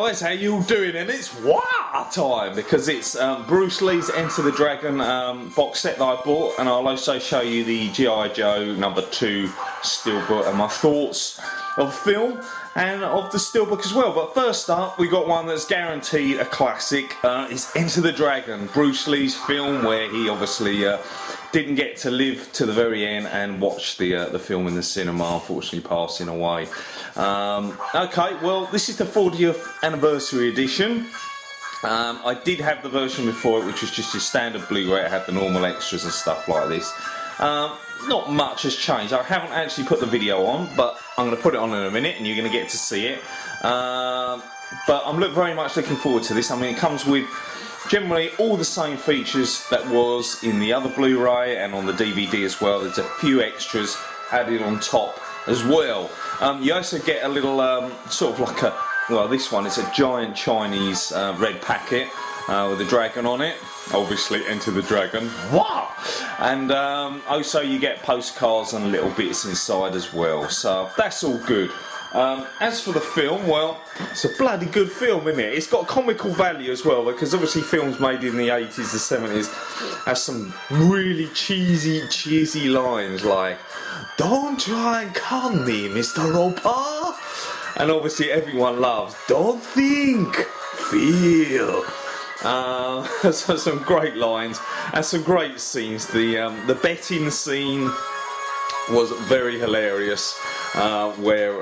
Guys, how you doing? And it's war time because it's Bruce Lee's Enter the Dragon box set that I bought, and I'll also show you the G.I. Joe #2 Steelbook and my thoughts of the film and of the Steelbook as well. But first up, we got one that's guaranteed a classic. It's Enter the Dragon, Bruce Lee's film where he obviously didn't get to live to the very end and watch the film in the cinema, unfortunately passing away. Okay, well, this is the 40th anniversary edition. I did have the version before it, which was just a standard Blu-ray. It had the normal extras and stuff like this. Not much has changed. I haven't actually put the video on, but I'm going to put it on in a minute and you're going to get to see it. But I'm very much looking forward to this. I mean, it comes with generally all the same features that was in the other Blu-ray and on the DVD as well. There's a few extras added on top as well. You also get a little sort of like a, well, this one is a giant Chinese red packet with a dragon on it. Obviously Enter the Dragon. Wow! And also you get postcards and little bits inside as well. So that's all good. As for the film, well, it's a bloody good film, isn't it? It's got comical value as well, because obviously films made in the 80s, the 70s have some really cheesy lines like, "Don't try and con me, Mr. Roper." And obviously everyone loves, "Don't think, feel." So some great lines and some great scenes. The betting scene was very hilarious, where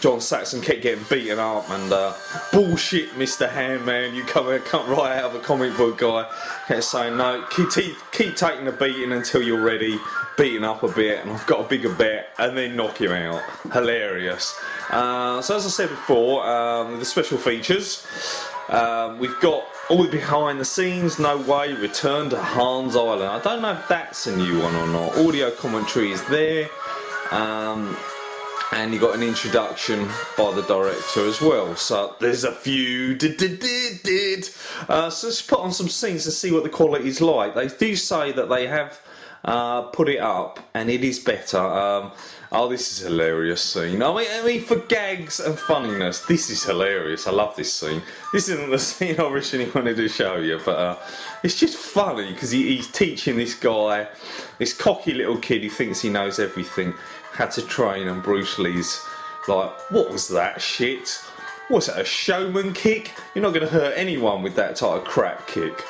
John Saxon kept getting beaten up and bullshit, Mr. Handman, you come right out of a comic book guy, kept saying no, keep taking the beating until you're ready, beating up a bit, and I've got a bigger bet, and then knock him out. Hilarious. So as I said before, the special features, we've got all the behind the scenes, No Way, Return to Hans Island. I don't know if that's a new one or not. Audio commentary is there, and you got an introduction by the director as well. So there's a few so let's put on some scenes and see what the quality is like. They do say that they have put it up and it is better. Oh, this is a hilarious scene. I mean, for gags and funniness, this is hilarious. I love this scene. This isn't the scene I originally wanted to show you, but it's just funny because he's teaching this guy, this cocky little kid who thinks he knows everything, how to train, and Bruce Lee's like, "What was that shit? What's that, a showman kick? You're not going to hurt anyone with that type of crap kick."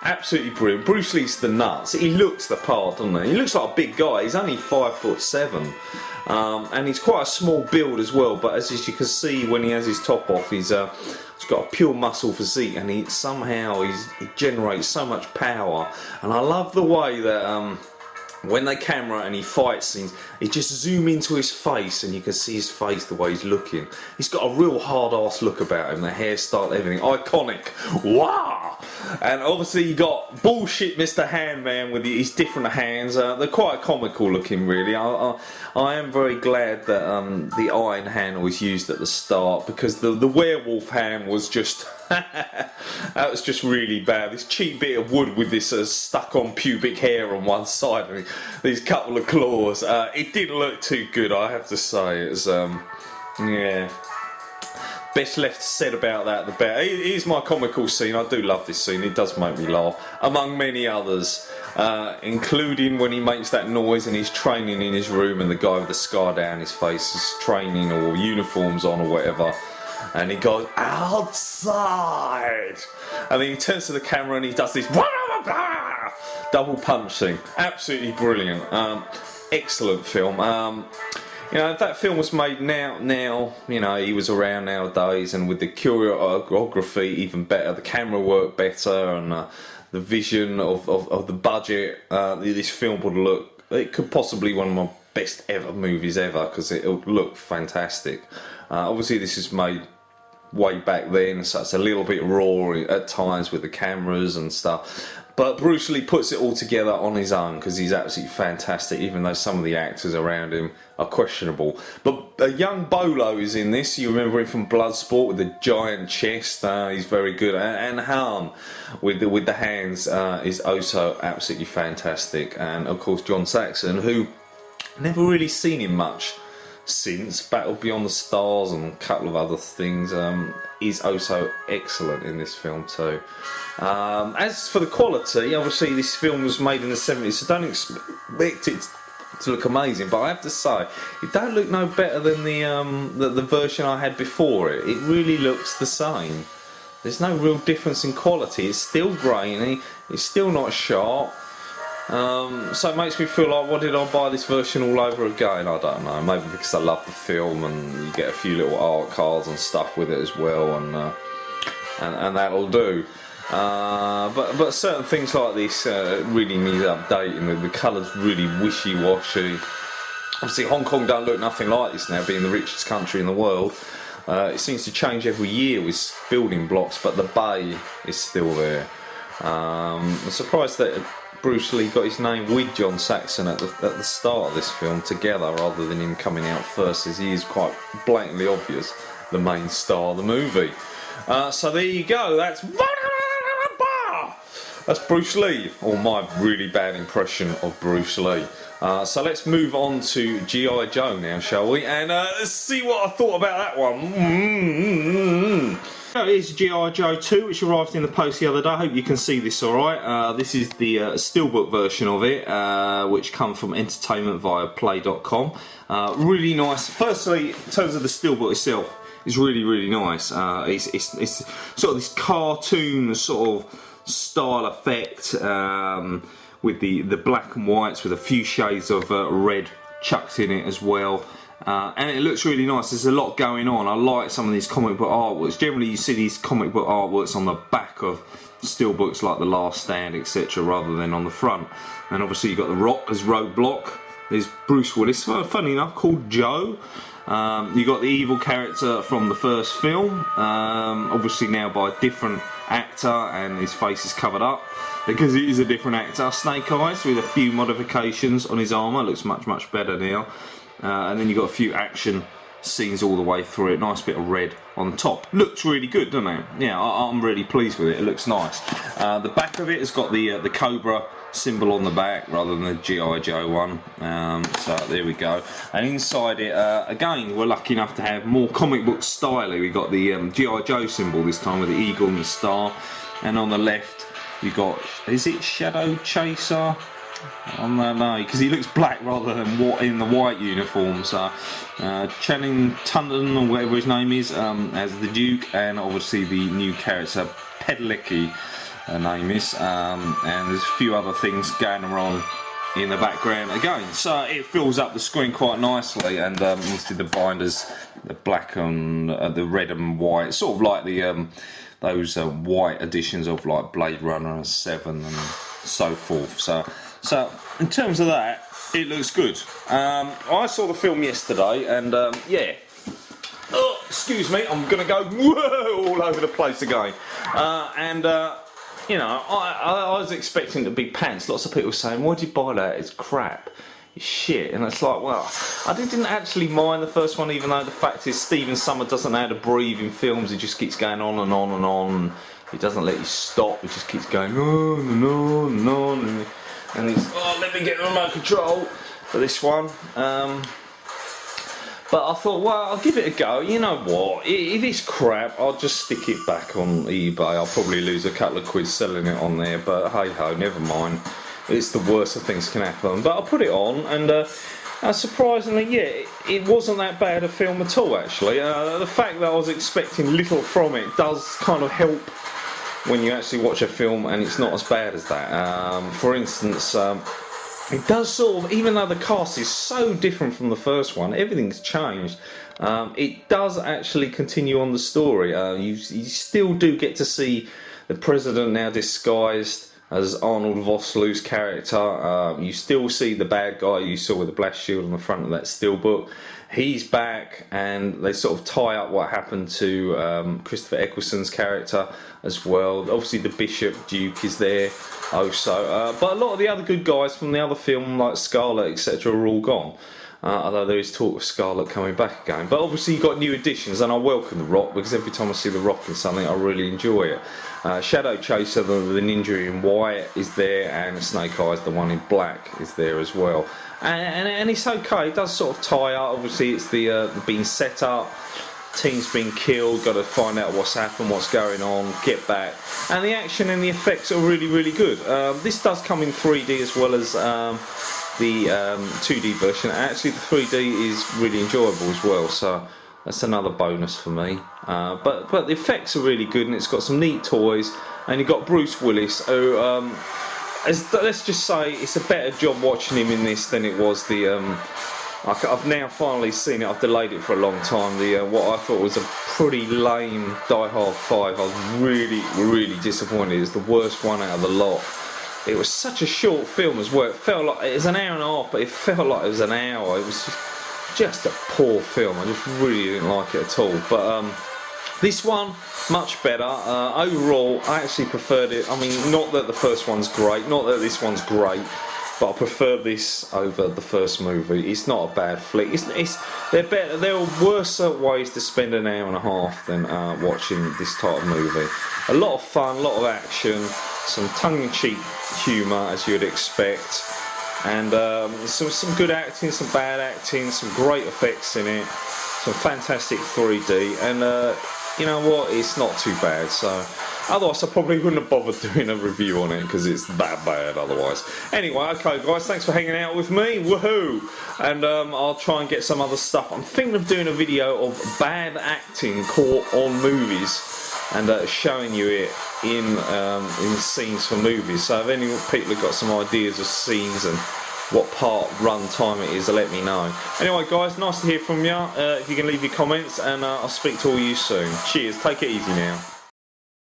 Absolutely brilliant. Bruce Lee's the nuts. He looks the part, doesn't he? He looks like a big guy. He's only 5'7", and he's quite a small build as well. But as you can see, when he has his top off, he's got a pure muscle physique, and he generates so much power. And I love the way that when they camera and he fights things, he just zoom into his face and you can see his face, the way he's looking. He's got a real hard ass look about him, the hairstyle, everything. Iconic. Wow! And obviously you got bullshit Mr. Handman with his different hands. They're quite comical looking, really. I am very glad that the iron hand was used at the start, because the werewolf hand was just that was just really bad. This cheap bit of wood with this stuck on pubic hair on one side and these couple of claws. It didn't look too good, I have to say. It's yeah. Best left said about that the better. It is my comical scene. I do love this scene. It does make me laugh, among many others, including when he makes that noise and he's training in his room and the guy with the scar down his face is training, or uniforms on or whatever, and he goes, "Outside!" and then he turns to the camera and he does this double punch thing. Absolutely brilliant. Excellent film. You know, if that film was made now, you know, he was around nowadays, and with the choreography even better, the camera work better, and the vision of the budget, this film would look, it could possibly be one of my best ever movies ever, because it would look fantastic. Obviously this is made way back then, so it's a little bit raw at times with the cameras and stuff. But Bruce Lee puts it all together on his own, because he's absolutely fantastic, even though some of the actors around him are questionable. But a young Bolo is in this. You remember him from Bloodsport with the giant chest. He's very good. And Han with the hands is also absolutely fantastic. And of course John Saxon, who never really seen him much since. Battle Beyond the Stars and a couple of other things is also excellent in this film too. As for the quality, obviously this film was made in the 70s, so don't expect it to look amazing, but I have to say it don't look no better than the version I had before it. It really looks the same. There's no real difference in quality. It's still grainy, it's still not sharp. So it makes me feel like, what did I buy this version all over again? I don't know, maybe because I love the film and you get a few little art cards and stuff with it as well, and that'll do. But certain things like this really need updating. The colour's really wishy-washy. Obviously Hong Kong don't look nothing like this now, being the richest country in the world. It seems to change every year with building blocks, but the bay is still there. I'm surprised that Bruce Lee got his name with John Saxon at the start of this film together, rather than him coming out first, as he is quite blatantly obvious the main star of the movie. So there you go, that's Bruce Lee, or my really bad impression of Bruce Lee. So let's move on to G.I. Joe now, shall we? And let's see what I thought about that one. Here's G.I. Joe 2, which arrived in the post the other day. I hope you can see this alright. This is the Steelbook version of it, which come from entertainment via play.com. Really nice. Firstly, in terms of the Steelbook itself, it's really, really nice. It's sort of this cartoon sort of style effect, with the black and whites with a few shades of red chucked in it as well, and it looks really nice. There's a lot going on. I like some of these comic book artworks. Generally you see these comic book artworks on the back of steelbooks like The Last Stand, etc., rather than on the front. And obviously you've got The Rock as Roadblock. There's Bruce Willis, funny enough, called Joe. You got the evil character from the first film, obviously now by a different actor, and his face is covered up because it is a different actor. Snake Eyes with a few modifications on his armour, looks much better now. And then you've got a few action scenes all the way through it. Nice bit of red on the top. Looks really good, doesn't it? Yeah, I'm really pleased with it. It looks nice. The back of it has got the Cobra symbol on the back rather than the G.I. Joe one. So there we go. And inside it, again, we're lucky enough to have more comic book style. We got the G.I. Joe symbol this time with the eagle and the star. And on the left, you got, is it Shadow Chaser? I don't know, because he looks black rather than in the white uniform. So Channing Tatum, or whatever his name is, as the Duke, and obviously the new character Padalecki, name is, and there's a few other things going on in the background again. So it fills up the screen quite nicely, and obviously the binders, the black and the red and white, sort of like the those white editions of like Blade Runner 7 and so forth. So in terms of that, it looks good. I saw the film yesterday, and yeah. Oh, excuse me, I'm gonna go all over the place again. You know, I was expecting it to be pants. Lots of people saying, "Why'd you buy that? It's crap. It's shit." And it's like, well, I didn't actually mind the first one, even though the fact is Stephen Sommer doesn't know how to breathe in films. He just keeps going on and on and on. He doesn't let you stop. He just keeps going on and on and on. And he's, oh, let me get the remote control for this one. But I thought, well, I'll give it a go. You know what? If it's crap, I'll just stick it back on eBay. I'll probably lose a couple of quid selling it on there, but hey ho, never mind. It's the worst of things can happen. But I put it on, and surprisingly, yeah, it wasn't that bad a film at all, actually. The fact that I was expecting little from it does kind of help when you actually watch a film and it's not as bad as that. For instance, it does sort of, even though the cast is so different from the first one, everything's changed, it does actually continue on the story. You still do get to see the president now disguised as Arnold Vosloo's character. You still see the bad guy you saw with the blast shield on the front of that steelbook. He's back, and they sort of tie up what happened to Christopher Eccleston's character as well. Obviously the Bishop Duke is there also, but a lot of the other good guys from the other film like Scarlet etc are all gone. Although there is talk of Scarlet coming back again. But obviously you've got new additions, and I welcome The Rock, because every time I see The Rock in something I really enjoy it. Shadow Chaser, the ninja in white, is there, and Snake Eyes, the one in black, is there as well. And it's okay, it does sort of tie up. Obviously it's the being set up, team's been killed, got to find out what's happened, what's going on, get back. And the action and the effects are really, really good. This does come in 3D as well as the 2D version. Actually the 3D is really enjoyable as well, so that's another bonus for me. But the effects are really good, and it's got some neat toys, and you've got Bruce Willis, who let's just say it's a better job watching him in this than it was the I've now finally seen it. I've delayed it for a long time. The what I thought was a pretty lame Die Hard 5. I was really, really disappointed. It's the worst one out of the lot. It was such a short film as well. It felt like it was an hour and a half, but it felt like it was an hour. It was just a poor film. I just really didn't like it at all. But this one, much better. Overall, I actually preferred it. I mean, not that the first one's great, not that this one's great, but I prefer this over the first movie. It's not a bad flick. They're better. There are worse ways to spend an hour and a half than watching this type of movie. A lot of fun, a lot of action, some tongue-in-cheek humour as you'd expect, and some good acting, some bad acting, some great effects in it, some fantastic 3D, and you know what, it's not too bad. So otherwise I probably wouldn't have bothered doing a review on it, because it's that bad otherwise. Anyway, okay guys, thanks for hanging out with me, woohoo! And I'll try and get some other stuff. I'm thinking of doing a video of bad acting caught on movies, and showing you it in scenes for movies. So if any people have got some ideas of scenes and what part run time it is, let me know. Anyway guys, nice to hear from you. If you can leave your comments, and I'll speak to all you soon. Cheers, take it easy now.